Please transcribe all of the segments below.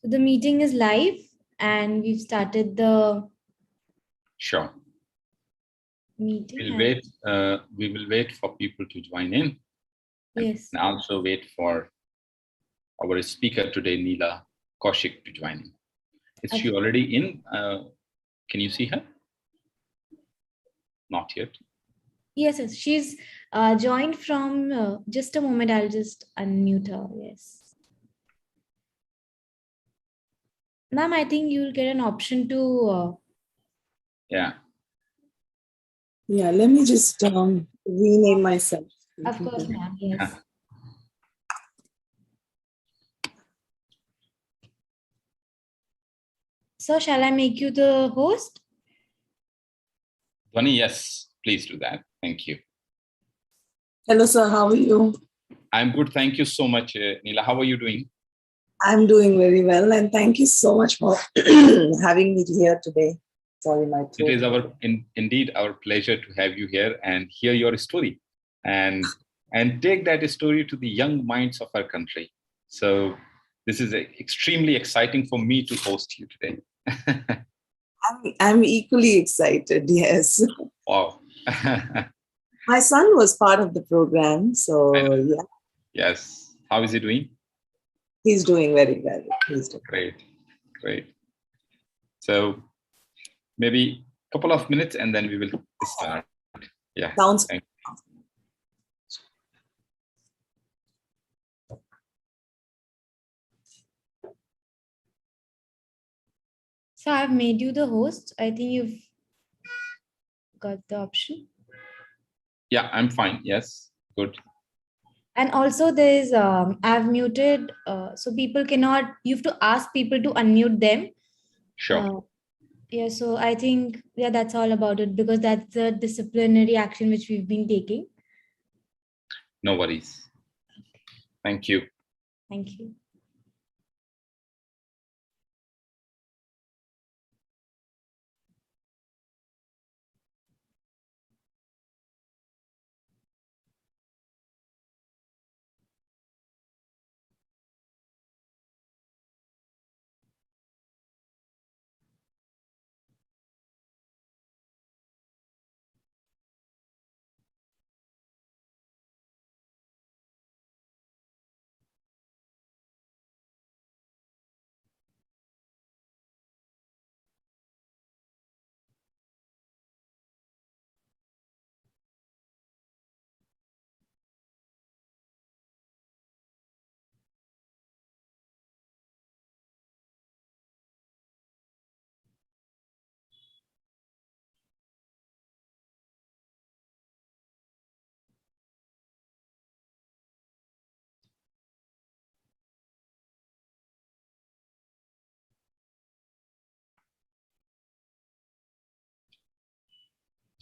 So the meeting is live and we've started the Sure. meeting. We will wait for people to join in. Yes. And also wait for our speaker today, Neela Kaushik, to join in. Is she already in? Can you see her? Not yet. Yes. She's joined from just a moment. I'll just unmute her. Yes. Ma'am, I think you'll get an option to. Yeah. Yeah, let me just rename myself. Of course, ma'am. Yes. So shall I make you the host? Dhwani, yes, please do that. Thank you. Hello, sir. How are you? I'm good. Thank you so much, Neela. How are you doing? I'm doing very well. And thank you so much for having me here today. Sorry, my throat. It is indeed our pleasure to have you here and hear your story and take that story to the young minds of our country. So this is extremely exciting for me to host you today. I'm equally excited. Yes. Wow. My son was part of the program. So yeah. Yes. How is he doing? He's doing very well. He's doing Great. So maybe a couple of minutes and then we will start. Yeah. Sounds good. So I've made you the host. I think you've got the option. Yeah, I'm fine. Yes. Good. And also there's, I've muted, so people cannot, you have to ask people to unmute them. Sure. Yeah, so I think, that's all about it because that's the disciplinary action which we've been taking. No worries. Thank you. Thank you.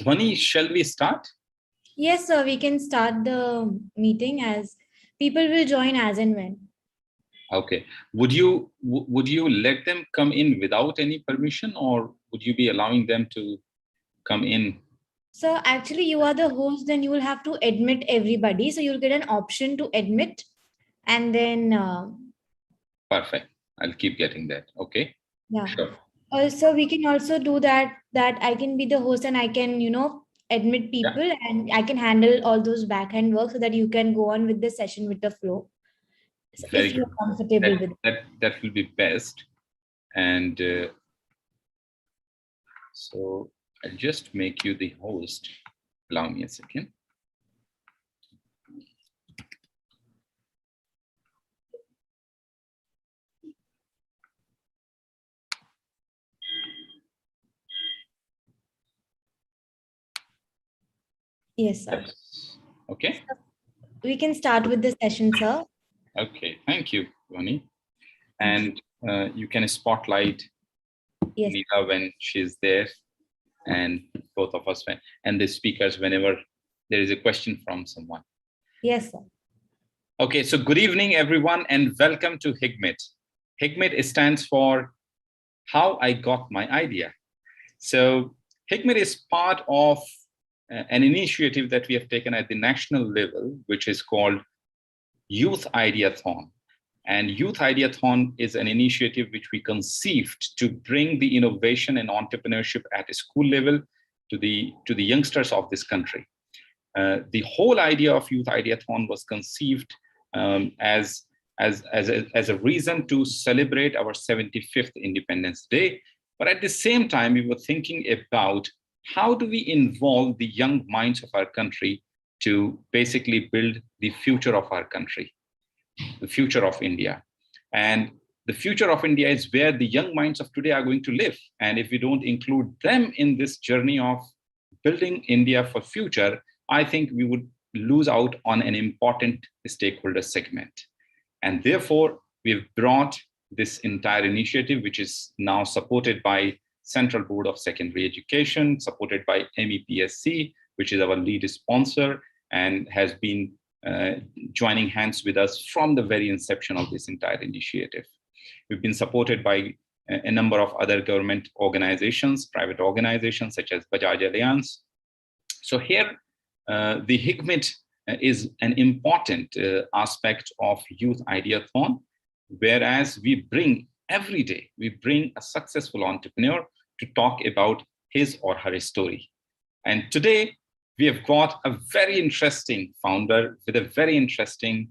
Dhwani, shall we start? Yes, sir, we can start the meeting as people will join as and when. Okay. Would you let them come in without any permission or would you be allowing them to come in? So actually you are the host, then you will have to admit everybody. So you'll get an option to admit and then. Perfect. I'll keep getting that. Okay. Yeah. Sure. Also, we can also do that I can be the host and I can, admit people and I can handle all those backhand work so that you can go on with the session with the flow. So Very if you're good. comfortable with it. That will be best. And so I'll just make you the host. Allow me a second. Yes, sir. Yes. Okay. We can start with the session, sir. Okay. Thank you, Dhwani. And you can spotlight Neela when she's there and both of us and the speakers whenever there is a question from someone. Yes, sir. Okay, so good evening, everyone, and welcome to HIGMID. HIGMID stands for How I Got My Idea. So HIGMID is part of an initiative that we have taken at the national level, which is called Youth Ideathon. And Youth Ideathon is an initiative which we conceived to bring the innovation and entrepreneurship at a school level to the youngsters of this country. The whole idea of Youth Ideathon was conceived as a reason to celebrate our 75th Independence Day. But at the same time, we were thinking about how do we involve the young minds of our country to basically build the future of our country, the future of India. And the future of India is where the young minds of today are going to live. And if we don't include them in this journey of building India for future, I think we would lose out on an important stakeholder segment. And therefore, we've brought this entire initiative, which is now supported by Central Board of Secondary Education, supported by MEPSC, which is our lead sponsor, and has been joining hands with us from the very inception of this entire initiative. We've been supported by a number of other government organizations, private organizations such as Bajaj Alliance. So here, the HIGMID is an important aspect of Youth Ideathon, whereas we bring every day, we bring a successful entrepreneur to talk about his or her story. And today, we have got a very interesting founder with a very interesting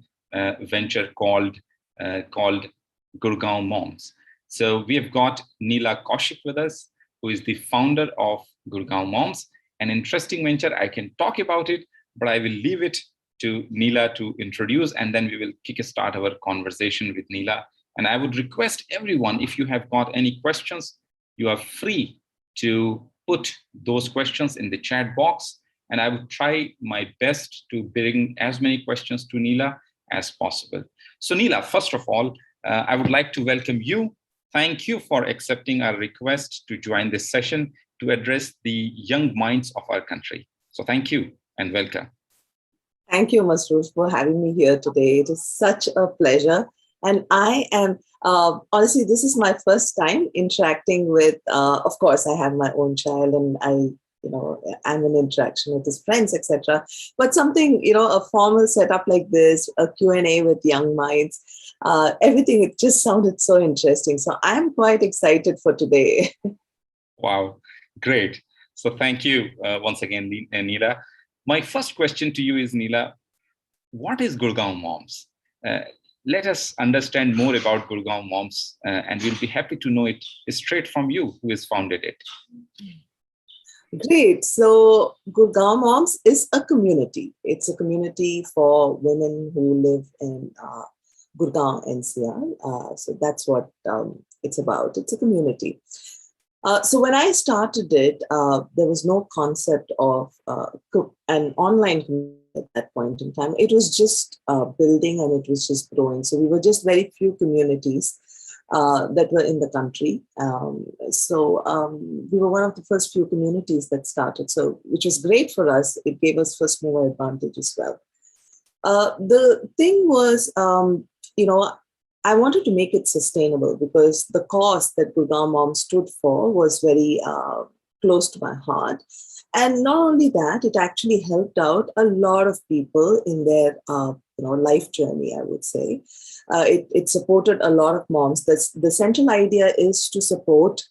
venture called Gurgaon Moms. So we have got Neela Kaushik with us, who is the founder of Gurgaon Moms. An interesting venture. I can talk about it, but I will leave it to Neela to introduce, and then we will kickstart our conversation with Neela. And I would request everyone, if you have got any questions, you are free to put those questions in the chat box. And I would try my best to bring as many questions to Neela as possible. So Neela, first of all, I would like to welcome you. Thank you for accepting our request to join this session to address the young minds of our country. So thank you and welcome. Thank you, Masroor, for having me here today. It is such a pleasure. And I am, honestly, this is my first time interacting with, of course, I have my own child and I'm in interaction with his friends, etc. But something, a formal setup like this, a Q&A with young minds, everything, it just sounded so interesting. So I'm quite excited for today. Wow, great. So thank you once again, Neela. My first question to you is, Neela, what is Gurgaon Moms? Let us understand more about Gurgaon Moms, and we'll be happy to know it straight from you, who has founded it. Great. So Gurgaon Moms is a community. It's a community for women who live in Gurgaon, NCR. So that's what it's about. It's a community. So when I started it, there was no concept of an online community at that point in time. It was just building and it was just growing. So we were just very few communities that were in the country. We were one of the first few communities that started, so which was great for us. It gave us first mover advantage as well. The thing was, I wanted to make it sustainable because the cause that Gurgaon Mom stood for was very close to my heart. And not only that, it actually helped out a lot of people in their life journey, I would say. It supported a lot of moms. The central idea is to support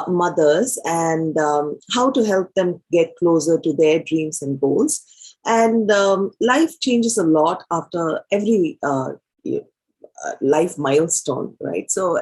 mothers and how to help them get closer to their dreams and goals. And life changes a lot after every life milestone, right? So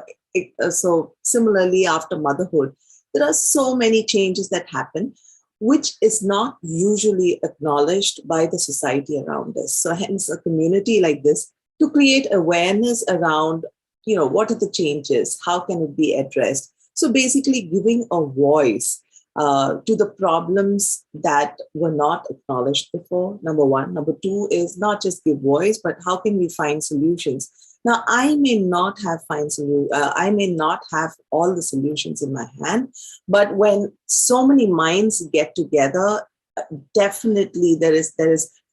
similarly, after motherhood, there are so many changes that happen, which is not usually acknowledged by the society around us. So hence a community like this to create awareness around, what are the changes? How can it be addressed? So basically giving a voice to the problems that were not acknowledged before, number one. Number two is not just give voice, but how can we find solutions? Now, I may not have all the solutions in my hand, but when so many minds get together, definitely there is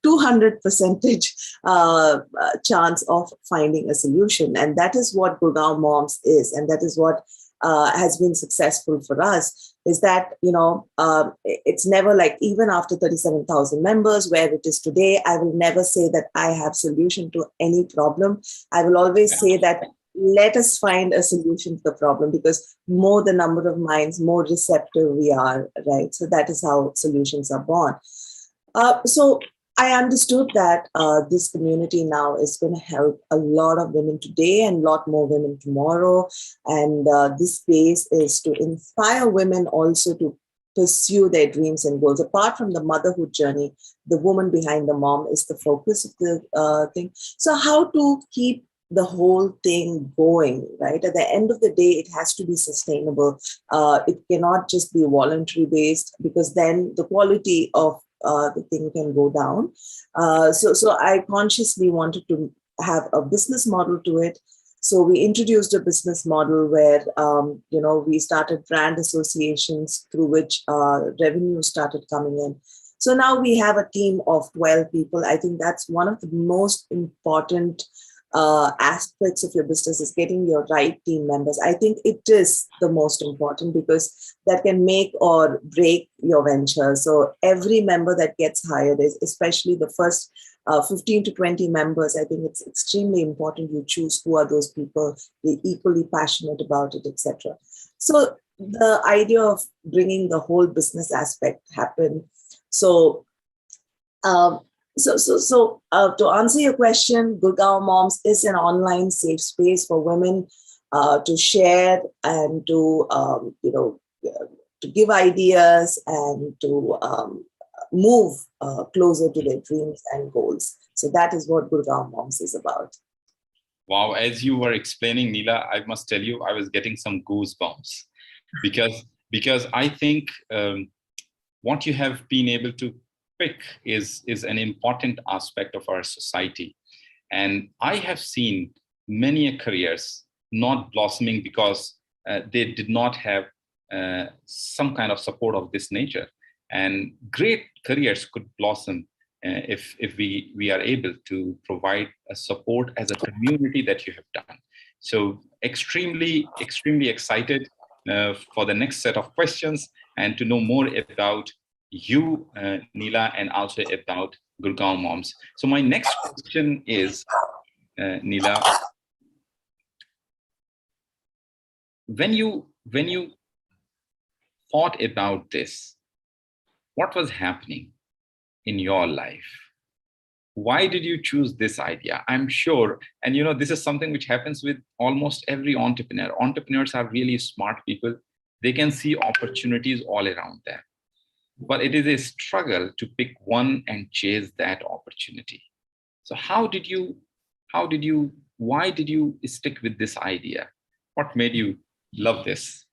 200% chance of finding a solution. And that is what Gurgaon Moms is. And that is what has been successful for us. is that, it's never like, even after 37,000 members, where it is today, I will never say that I have solution to any problem. I will always say that let us find a solution to the problem, because more the number of minds, more receptive we are, right? So that is how solutions are born. So I understood that this community now is going to help a lot of women today and a lot more women tomorrow. And this space is to inspire women also to pursue their dreams and goals. Apart from the motherhood journey, the woman behind the mom is the focus of the thing. So how to keep the whole thing going, right? At the end of the day, it has to be sustainable. It cannot just be voluntary based, because then the quality of the thing can go down. So I consciously wanted to have a business model to it. So we introduced a business model where, we started brand associations through which revenue started coming in. So now we have a team of 12 people. I think that's one of the most important aspects of your business, is getting your right team members. I think it is the most important, because that can make or break your venture. So every member that gets hired, is especially the first 15 to 20 members, I think it's extremely important you choose who are those people, they're equally passionate about it, etc. So the idea of bringing the whole business aspect happened. So to answer your question, Gurgaon Moms is an online safe space for women to share and to give ideas and to move closer to their dreams and goals. So that is what Gurgaon Moms is about. Wow, as you were explaining, Neela, I must tell you, I was getting some goosebumps because I think what you have been able to pick is an important aspect of our society. And I have seen many careers not blossoming because they did not have some kind of support of this nature. And great careers could blossom if we are able to provide a support as a community that you have done. So extremely excited for the next set of questions and to know more about you, Neela, and also about Gurgaon Moms. So my next question is, Neela, when you thought about this, what was happening in your life? Why did you choose this idea? I'm sure, and this is something which happens with almost every entrepreneur. Entrepreneurs are really smart people. They can see opportunities all around them. But it is a struggle to pick one and chase that opportunity. So why did you stick with this idea? What made you love this?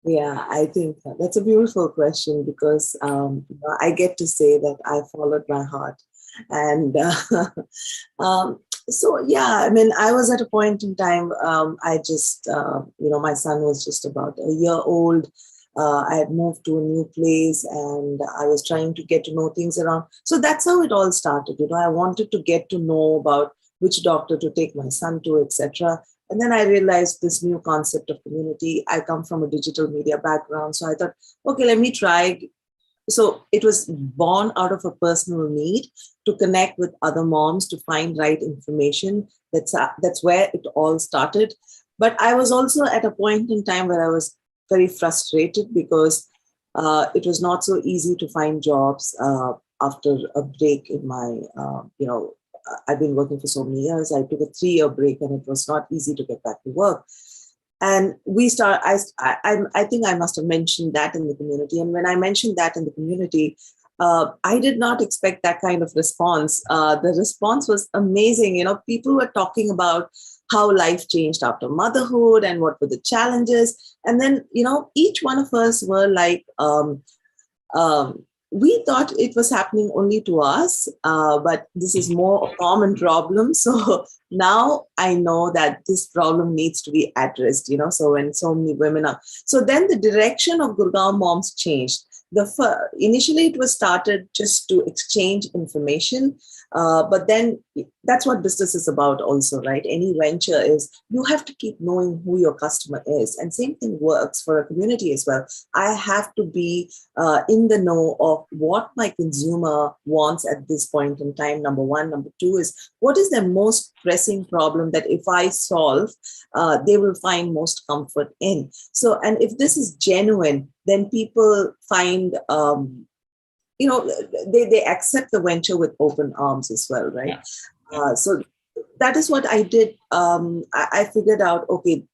Yeah, I think that's a beautiful question, because I get to say that I followed my heart. And so, yeah, I mean, I was at a point in time, I just, my son was just about a year old. I had moved to a new place and I was trying to get to know things around. So that's how it all started. I wanted to get to know about which doctor to take my son to, etc. And then I realized this new concept of community. I come from a digital media background. So I thought, okay, let me try. So it was born out of a personal need to connect with other moms, to find right information. That's where it all started. But I was also at a point in time where I was very frustrated, because it was not so easy to find jobs after a break in my, I've been working for so many years. I took a 3-year break and it was not easy to get back to work. And I think I must have mentioned that in the community. And when I mentioned that in the community, I did not expect that kind of response. The response was amazing. People were talking about how life changed after motherhood and what were the challenges. And then, each one of us were like, we thought it was happening only to us, but this is more a common problem. So now I know that this problem needs to be addressed, so when so many women are. So then the direction of Gurgaon Moms changed. Initially it was started just to exchange information, but then that's what business is about also, right? Any venture is you have to keep knowing who your customer is, and same thing works for a community as well. I have to be in the know of what my consumer wants at this point in time. Number one. Number two is, what is their most pressing problem that if I solve, they will find most comfort in. So, and if this is genuine, then people find, they accept the venture with open arms as well, right? So that is what I did. I figured out, okay,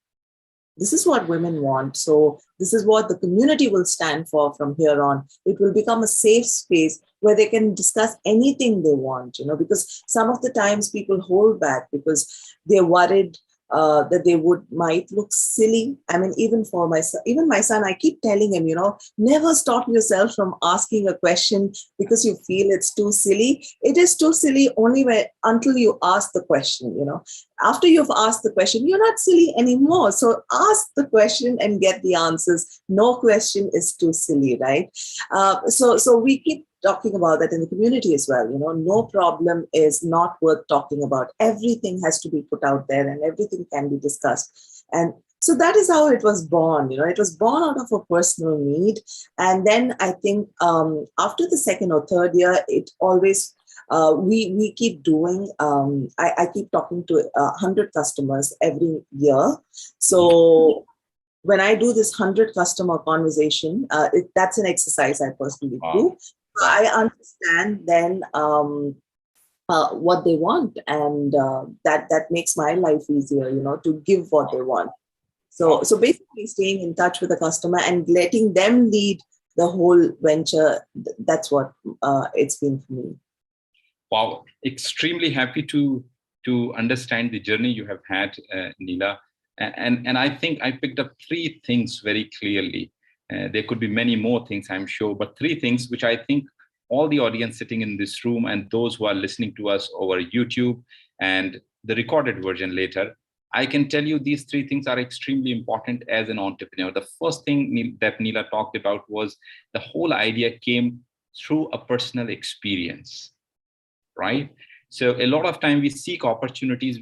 this is what women want. So this is what the community will stand for from here on. It will become a safe space where they can discuss anything they want, because some of the times people hold back because they're worried that they might look silly. I mean, even my son, I keep telling him, never stop yourself from asking a question because you feel it's too silly. It is too silly only until you ask the question, After you've asked the question, you're not silly anymore. So ask the question and get the answers. No question is too silly, right? So we keep talking about that in the community as well. No problem is not worth talking about. Everything has to be put out there and everything can be discussed. And so that is how it was born. It was born out of a personal need. And then I think after the second or third year, it always, we keep doing, I keep talking to 100 customers every year. So when I do this 100 customer conversation, that's an exercise I personally do. I understand then what they want, and that makes my life easier, to give what they want. So basically staying in touch with the customer and letting them lead the whole venture, that's what it's been for me. Wow, extremely happy to understand the journey you have had, Neela. And I think I picked up three things very clearly. There could be many more things, I'm sure, but three things which I think all the audience sitting in this room and those who are listening to us over YouTube and the recorded version later, I can tell you these three things are extremely important as an entrepreneur. The first thing that Neela talked about was the whole idea came through a personal experience, right? So a lot of time we seek opportunities.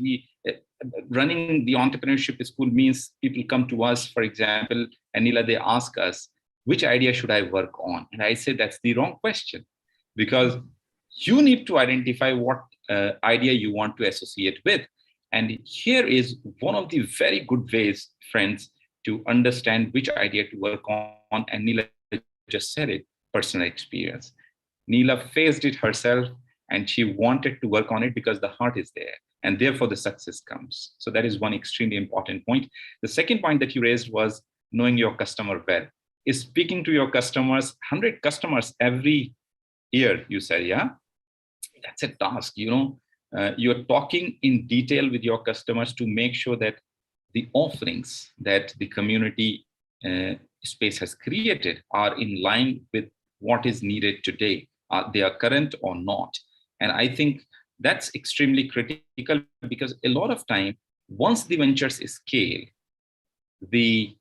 Running the entrepreneurship school means people come to us, for example, and Neela, they ask us, which idea should I work on? And I say, that's the wrong question, because you need to identify what idea you want to associate with. And here is one of the very good ways, friends, to understand which idea to work on. And Neela just said it, personal experience. Neela faced it herself and she wanted to work on it because the heart is there. And therefore the success comes. So that is one extremely important point. The second point that you raised was knowing your customer well. Is speaking to your customers, 100 customers every year, you said, yeah? That's a task, you're talking in detail with your customers to make sure that the offerings that the community space has created are in line with what is needed today. They are current or not. And I think that's extremely critical, because a lot of time, once the ventures scale, the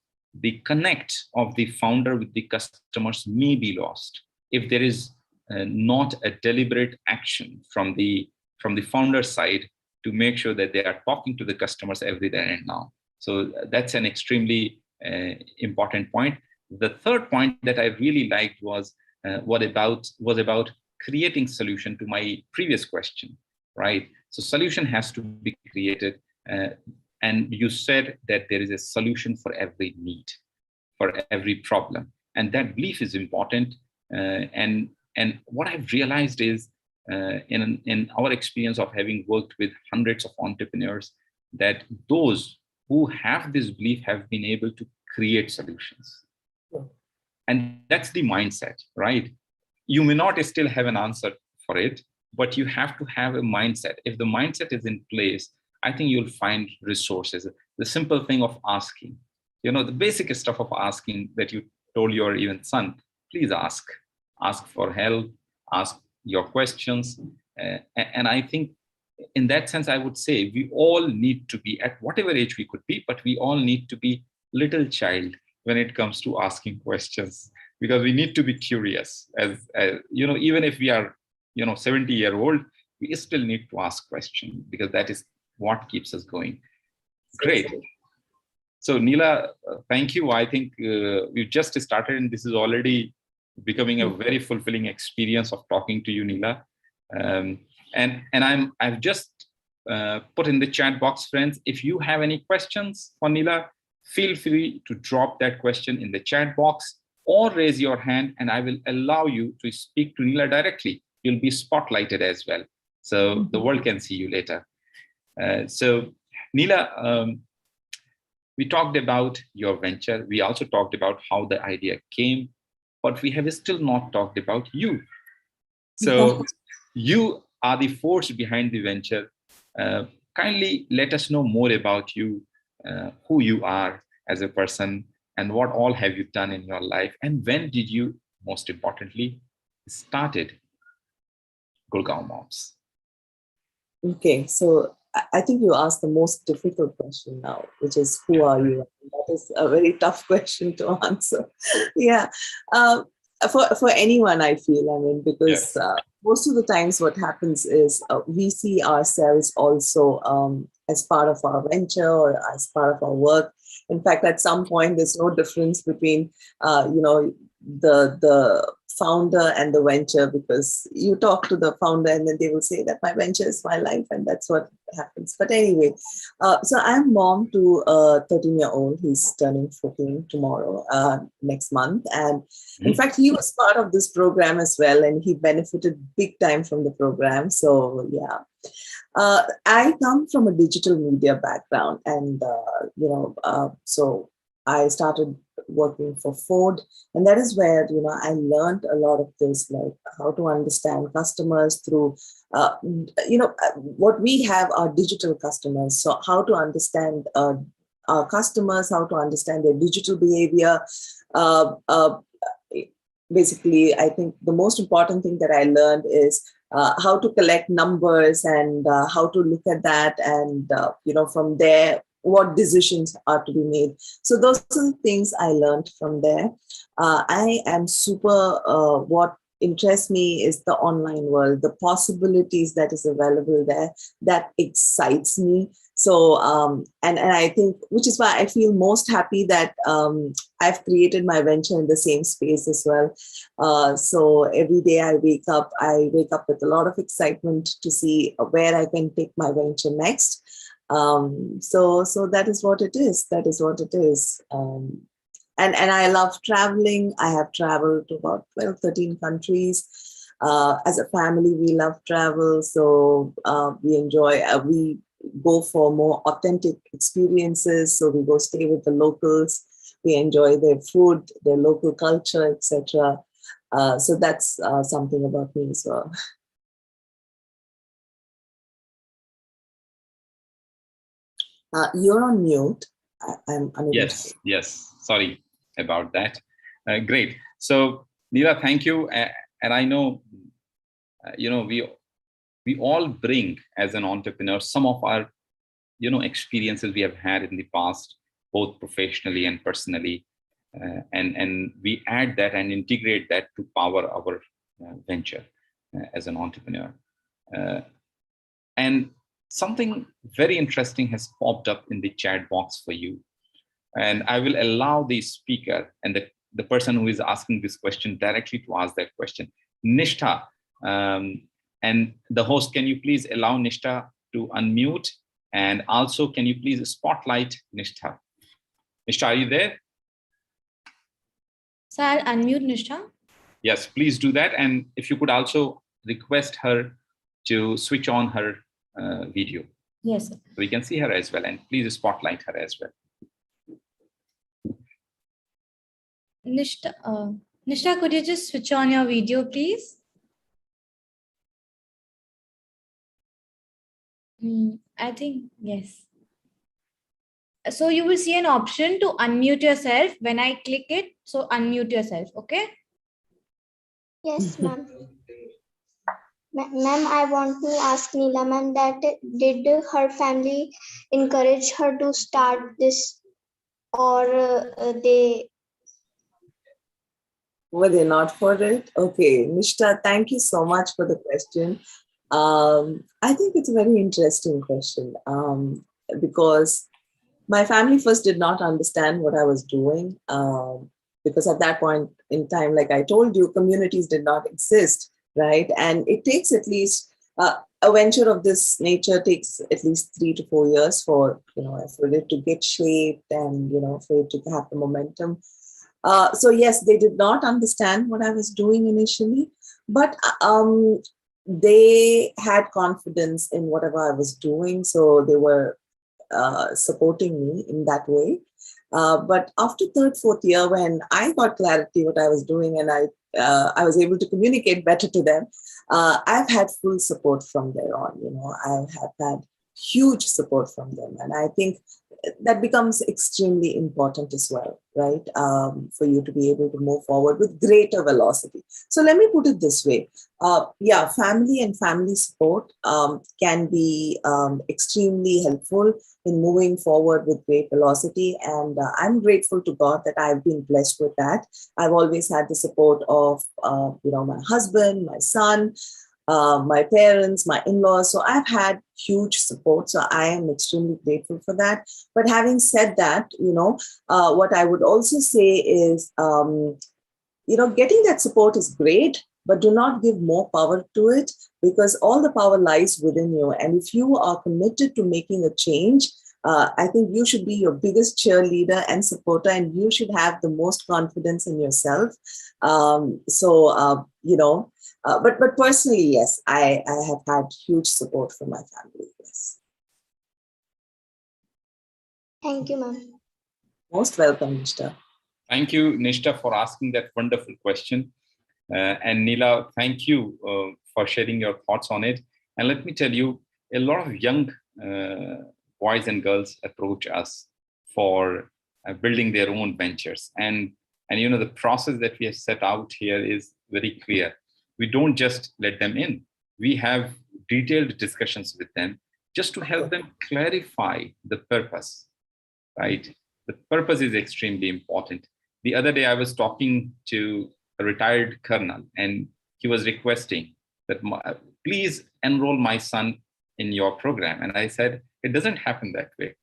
connect of the founder with the customers may be lost if there is not a deliberate action from the founder side to make sure that they are talking to the customers every day and now. So that's an extremely important point. The third point that I really liked was about creating solution to my previous question, right? So solution has to be created. And you said that there is a solution for every need, for every problem. And that belief is important. And what I've realized is, in our experience of having worked with hundreds of entrepreneurs, that those who have this belief have been able to create solutions. And that's the mindset, right? You may not still have an answer for it, but you have to have a mindset. If the mindset is in place, I think you'll find resources. The simple thing of asking, the basic stuff of asking that you told your even son, please ask for help, ask your questions. And I think in that sense, I would say we all need to be, at whatever age we could be, but we all need to be little child when it comes to asking questions, because we need to be curious. As you know, even if we are 70-year-old, we still need to ask questions, because that is what keeps us going. Great. So Neela, thank you. I think we've just started, and this is already becoming a very fulfilling experience of talking to you, Neela. And I've just put in the chat box, friends, if you have any questions for Neela, feel free to drop that question in the chat box or raise your hand, and I will allow you to speak to Neela directly. You'll be spotlighted as well, so the world can see you later. So Neela, we talked about your venture. We also talked about how the idea came, but we have still not talked about you. So you are the force behind the venture. Kindly let us know more about you, who you are as a person, and what all have you done in your life, and when did you, most importantly, started Gurgaon Moms? Okay, so I think you asked the most difficult question now, which is who are you? That is a very tough question to answer. Yeah, for anyone, I feel. I mean, because most of the times what happens is we see ourselves also as part of our venture or as part of our work. In fact, at some point, there's no difference between the founder and the venture, because you talk to the founder and then they will say that my venture is my life, and that's what happens. But anyway, so I'm mom to a 13-year-old. He's turning 14 tomorrow, next month. And in fact, he was part of this program as well, and he benefited big time from the program. So yeah. I come from a digital media background, and so I started working for Ford, and that is where I learned a lot of this, like how to understand customers through what we have are digital customers. So how to understand our customers, how to understand their digital behavior. Basically, I think the most important thing that I learned is how to collect numbers and how to look at that, and from there, what decisions are to be made. So those are the things I learned from there. I am super, what interests me is the online world, the possibilities that is available there, that excites me. So, and I think, which is why I feel most happy that I've created my venture in the same space as well. So every day I wake up with a lot of excitement to see where I can take my venture next. So that is what it is. That is what it is. And I love traveling. I have traveled to about 12, 13 countries. As a family, we love travel. So we enjoy, we go for more authentic experiences. So we go stay with the locals. We enjoy their food, their local culture, etc. So that's something about me as well. You're on mute. I'm unable to see. Yes. Sorry about that. Great. So, Neela, thank you. And I know, we all bring as an entrepreneur some of our, experiences we have had in the past, both professionally and personally, and we add that and integrate that to power our venture as an entrepreneur. And something very interesting has popped up in the chat box for you. And I will allow the speaker and the person who is asking this question directly to ask that question. Nishtha, and the host, can you please allow Nishtha to unmute? And also, can you please spotlight Nishtha? Nishtha, are you there? So I'll unmute Nishtha. Yes, please do that. And if you could also request her to switch on her video. Yes, sir. We can see her as well, and please spotlight her as well. Nishtha, could you just switch on your video, please? I think, yes. So you will see an option to unmute yourself. When I click it, so unmute yourself, okay? Yes, ma'am. Ma'am, I want to ask Neela ma'am that did her family encourage her to start this, or they Were they not for it? Okay, Nishta, thank you so much for the question. I think it's a very interesting question because my family first did not understand what I was doing because at that point in time, like I told you, communities did not exist, right? And it takes at least a venture of this nature takes at least 3 to 4 years for for it to get shaped and for it to have the momentum. So yes, they did not understand what I was doing initially, but they had confidence in whatever I was doing, so they were supporting me in that way. But after third, fourth year, when I got clarity what I was doing and I was able to communicate better to them, I've had full support from there on. I have had huge support from them, and I think that becomes extremely important as well, right? For you to be able to move forward with greater velocity. So let me put it this way. Yeah, family and family support can be extremely helpful in moving forward with great velocity. And I'm grateful to God that I've been blessed with that. I've always had the support of, my husband, my son, my parents, my in-laws. So I've had huge support. So I am extremely grateful for that. But having said that, what I would also say is, getting that support is great, but do not give more power to it because all the power lies within you. And if you are committed to making a change, I think you should be your biggest cheerleader and supporter, and you should have the most confidence in yourself. But personally, yes, I have had huge support from my family. Yes. Thank you, ma'am. Most welcome, Nishta. Thank you, Nishta, for asking that wonderful question. And Neela, thank you for sharing your thoughts on it. And let me tell you, a lot of young boys and girls approach us for building their own ventures. And the process that we have set out here is very clear. We don't just let them in. We have detailed discussions with them just to help them clarify the purpose, right? The purpose is extremely important. The other day, I was talking to a retired colonel, and he was requesting that please enroll my son in your program. And I said, it doesn't happen that way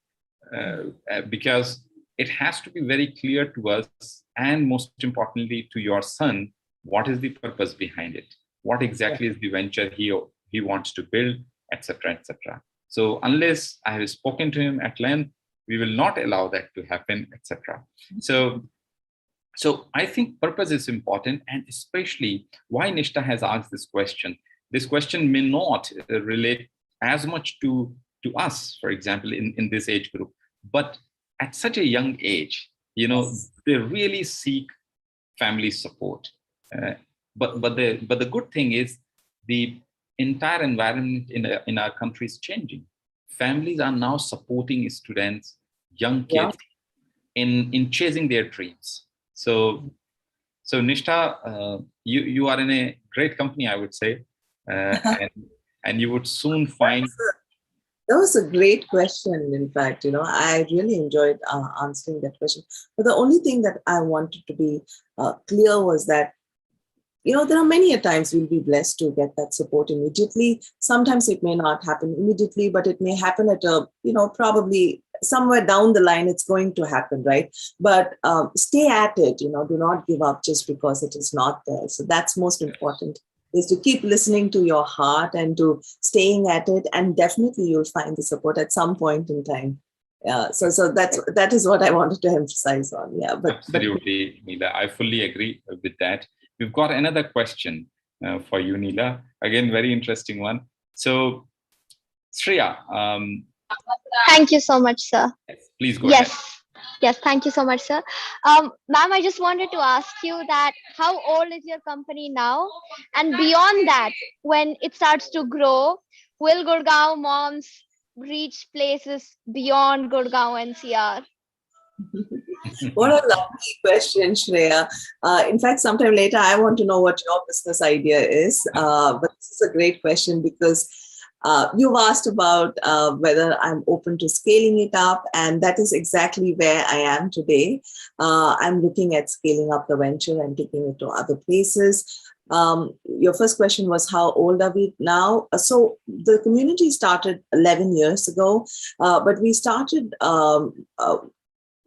because it has to be very clear to us, and most importantly to your son, what is the purpose behind it? What exactly is the venture he wants to build, etc., etc. So unless I have spoken to him at length, we will not allow that to happen, etc. So I think purpose is important, and especially why Nishta has asked this question. This question may not relate as much to us, for example, in this age group, but at such a young age, they really seek family support. But the good thing is the entire environment in our country is changing. Families are now supporting students, young kids, in chasing their dreams. So Nishta, you are in a great company, I would say, and you would soon find. That was a great question. In fact, I really enjoyed answering that question. But the only thing that I wanted to be clear was that, there are many a times we'll be blessed to get that support immediately. Sometimes it may not happen immediately, but it may happen at probably somewhere down the line, it's going to happen, right? But stay at it, do not give up just because it is not there. So that's most important, is to keep listening to your heart and to staying at it. And definitely you'll find the support at some point in time. So that is what I wanted to emphasize on. Yeah, Absolutely, Neela. I fully agree with that. We've got another question for you, Neela. Again, very interesting one. So, Shreya. Thank you so much, sir. Yes, please go ahead. Yes, thank you so much, sir. Ma'am, I just wanted to ask you that how old is your company now? And beyond that, when it starts to grow, will Gurgaon Moms reach places beyond Gurgaon NCR? What a lovely question, Shreya. In fact, sometime later, I want to know what your business idea is. But this is a great question because You've asked about whether I'm open to scaling it up, and that is exactly where I am today. I'm looking at scaling up the venture and taking it to other places. Your first question was, how old are we now? So the community started 11 years ago, but we started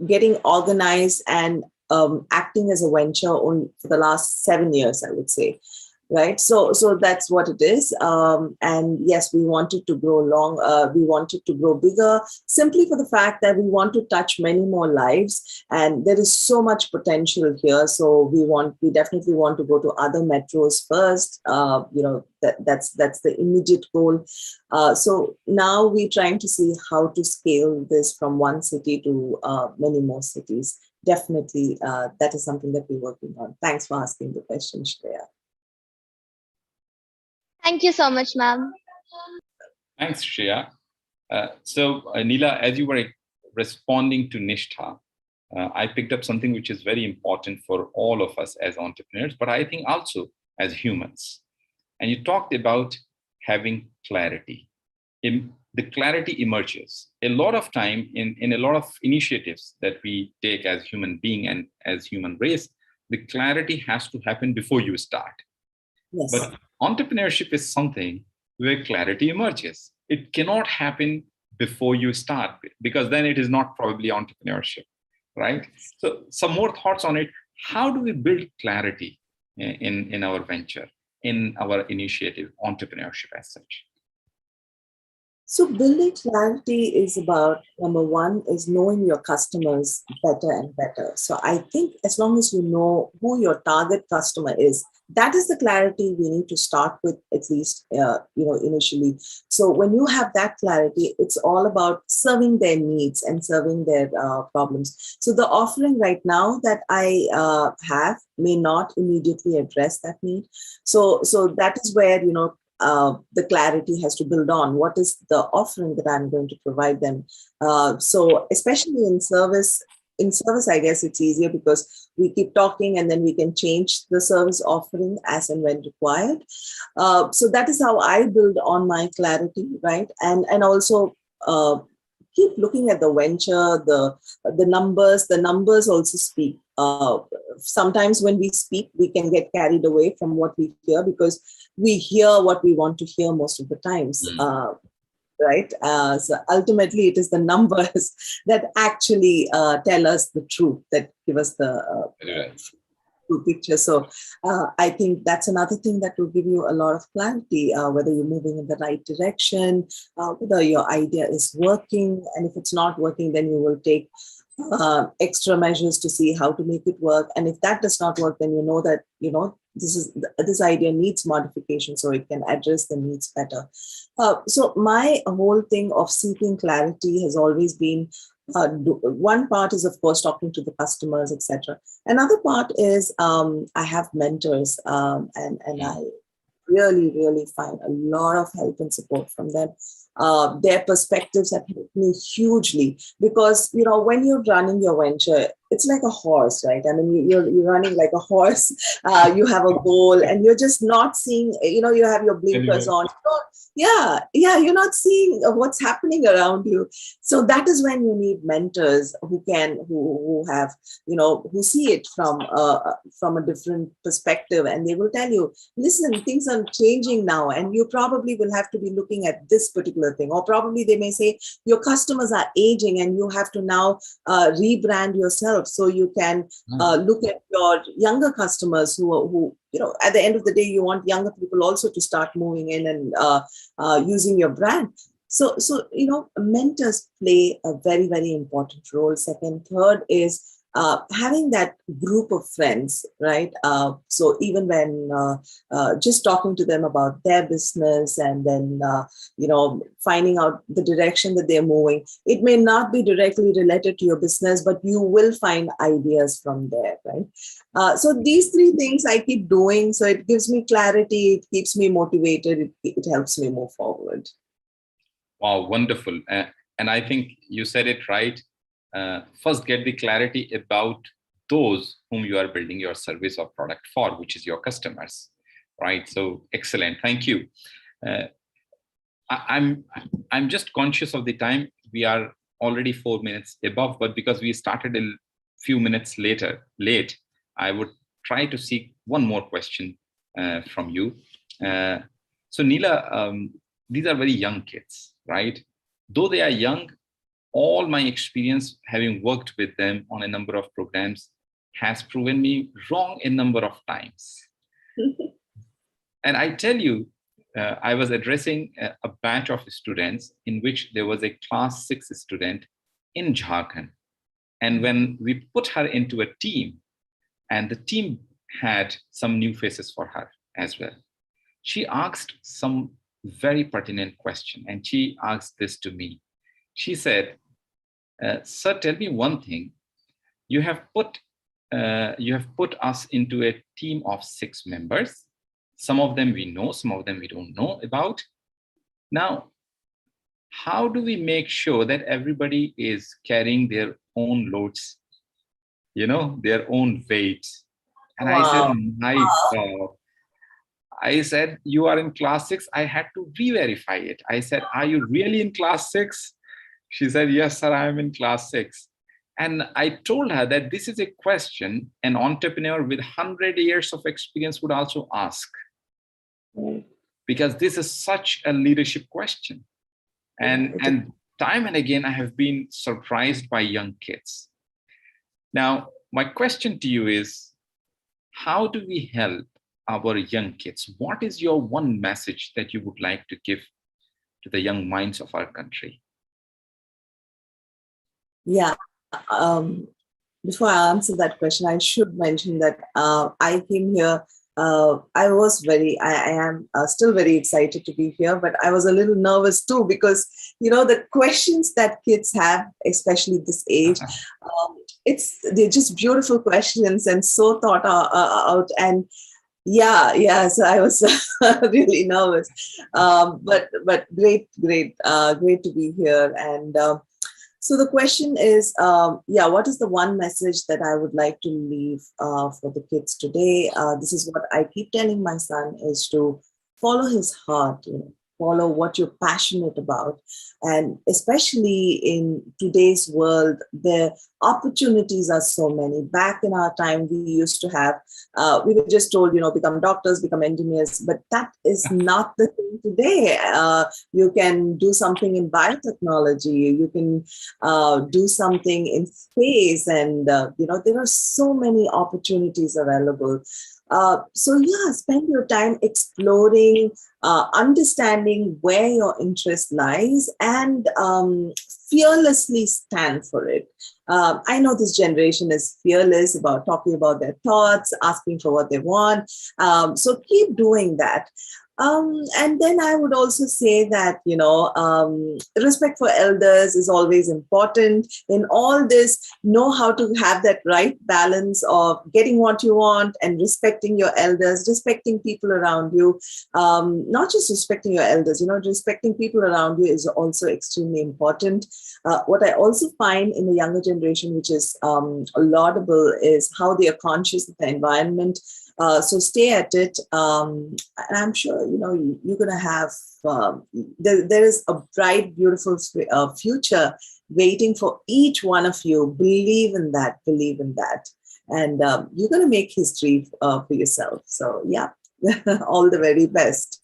getting organized and acting as a venture only for the last 7 years, I would say. Right. So that's what it is. And yes, we wanted to grow we wanted to grow bigger simply for the fact that we want to touch many more lives. And there is so much potential here. So we definitely want to go to other metros first. That's the immediate goal. So now we're trying to see how to scale this from one city to many more cities. Definitely, that is something that we're working on. Thanks for asking the question, Shreya. Thank you so much, ma'am. Thanks, Shreya. Neela, as you were responding to Nishtha, I picked up something which is very important for all of us as entrepreneurs, but I think also as humans. And you talked about having clarity. The clarity emerges a lot of time in a lot of initiatives that we take as human being and as human race. The clarity has to happen before you start. Yes. But entrepreneurship is something where clarity emerges. It cannot happen before you start, because then it is not probably entrepreneurship, right? So some more thoughts on it. How do we build clarity in our venture, in our initiative, entrepreneurship as such? So building clarity is about, number one, is knowing your customers better and better. So I think as long as you know who your target customer is, that is the clarity we need to start with, at least, initially. So when you have that clarity, it's all about serving their needs and serving their problems. So the offering right now that I have may not immediately address that need. So that is where, the clarity has to build on. What is the offering that I'm going to provide them? So especially in service, I guess it's easier because we keep talking and then we can change the service offering as and when required. So that is how I build on my clarity, right? And also keep looking at the venture, the numbers. The numbers also speak. Sometimes when we speak, we can get carried away from what we hear because we hear what we want to hear most of the times. Right? So ultimately, it is the numbers that actually tell us the truth, that give us the true picture. So I think that's another thing that will give you a lot of clarity, whether you're moving in the right direction, whether your idea is working. And if it's not working, then you will take extra measures to see how to make it work. And if that does not work, then you know that, this idea needs modification so it can address the needs better. So my whole thing of seeking clarity has always been, one part is, of course, talking to the customers, etc. Another part is I have mentors, and I really find a lot of help and support from them. Their perspectives have helped me hugely because, when you're running your venture, it's like a horse, right? I mean, you're running like a horse. You have a goal and you're just not seeing, you have your blinkers on. You're not seeing what's happening around you. So that is when you need mentors who have, who see it from a different perspective, and they will tell you, listen, things are changing now, and you probably will have to be looking at this particular thing. Or probably they may say your customers are aging and you have to now rebrand yourself so you can look at your younger customers who at the end of the day, you want younger people also to start moving in and using your brand. So mentors play a very, very important role. Second, third is having that group of friends, right? So even when just talking to them about their business and then, finding out the direction that they're moving, it may not be directly related to your business, but you will find ideas from there, right? So these three things I keep doing. So it gives me clarity, it keeps me motivated, it helps me move forward. Wow, wonderful. And I think you said it right. First, get the clarity about those whom you are building your service or product for, which is your customers, right? So excellent. Thank you. I'm just conscious of the time. We are already 4 minutes above, but because we started a few minutes late, I would try to seek one more question from you. So Neela, these are very young kids, right? Though they are young, all my experience having worked with them on a number of programs has proven me wrong a number of times. And I tell you, I was addressing a batch of students in which there was a class 6 student in Jharkhand. And when we put her into a team, and the team had some new faces for her as well, she asked some very pertinent question. And she asked this to me. She said, sir, tell me one thing. You have put us into a team of 6 members. Some of them we know, some of them we don't know about. Now, how do we make sure that everybody is carrying their own loads, their own weights? And Wow. I said, my God. I said, you are in class 6. I had to re-verify it. I said, are you really in class 6? She said, yes, sir, I am in class 6. And I told her that this is a question an entrepreneur with 100 years of experience would also ask. Because this is such a leadership question. And time and again, I have been surprised by young kids. Now, my question to you is, how do we help our young kids? What is your one message that you would like to give to the young minds of our country? Yeah. Before I answer that question, I should mention that I came here. I am still very excited to be here, but I was a little nervous too, because, the questions that kids have, especially this age, they're just beautiful questions and so thought out. And so I was really nervous, but great to be here. And so the question is, what is the one message that I would like to leave for the kids today? This is what I keep telling my son, is to follow his heart, follow what you're passionate about. And especially in today's world, the opportunities are so many. Back in our time, we used to have, we were just told, become doctors, become engineers, but that is not the thing today. You can do something in biotechnology, you can do something in space, and, there are so many opportunities available. Spend your time exploring, understanding where your interest lies, and fearlessly stand for it. I know this generation is fearless about talking about their thoughts, asking for what they want. So keep doing that. And then I would also say that, respect for elders is always important. In all this, know how to have that right balance of getting what you want and respecting your elders, respecting people around you. Not just respecting your elders, respecting people around you is also extremely important. What I also find in the younger generation, which is laudable, is how they are conscious of the environment. So stay at it. And I'm sure, you're going to have, there is a bright, beautiful future waiting for each one of you. Believe in that. And you're going to make history for yourself. So all the very best.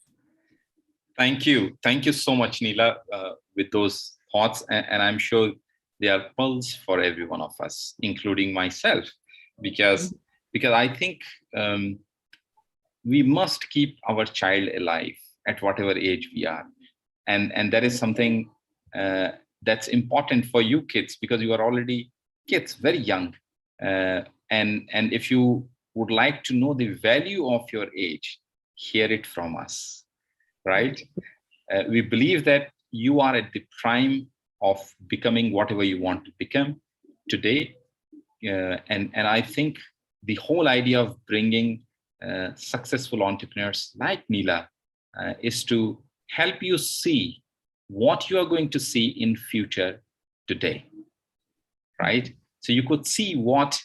Thank you. Thank you so much, Neela, with those thoughts. And I'm sure they are pearls for every one of us, including myself, because I think we must keep our child alive at whatever age we are. And that is something that's important for you kids, because you are already kids, very young. And if you would like to know the value of your age, hear it from us, right? We believe that you are at the prime of becoming whatever you want to become today. And I think the whole idea of bringing successful entrepreneurs like Neela is to help you see what you are going to see in future today, right? So you could see what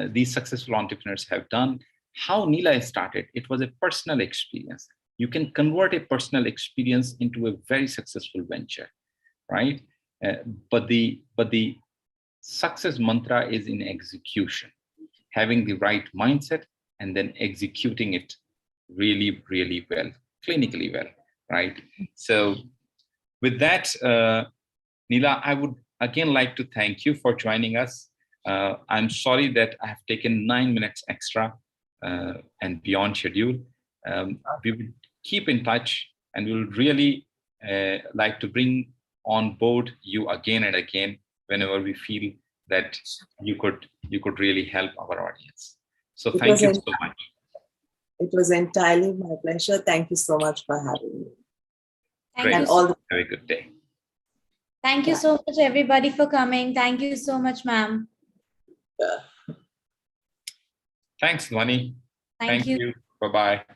these successful entrepreneurs have done, how Neela started. It was a personal experience. you can convert a personal experience into a very successful venture, right? But the success mantra is in execution, having the right mindset and then executing it really, really well, clinically well, right? So with that, Neela, I would again like to thank you for joining us. I'm sorry that I have taken 9 minutes extra and beyond schedule. We will keep in touch, and we will really like to bring on board you again and again whenever we feel that you could really help our audience. So thank you so much. It was entirely my pleasure. Thank you so much for having me. Great. Thank you. Have a good day. Thank you so much, everybody, for coming. Thank you so much, ma'am. Yeah. Thanks, Dhwani. Thank you. Bye-bye.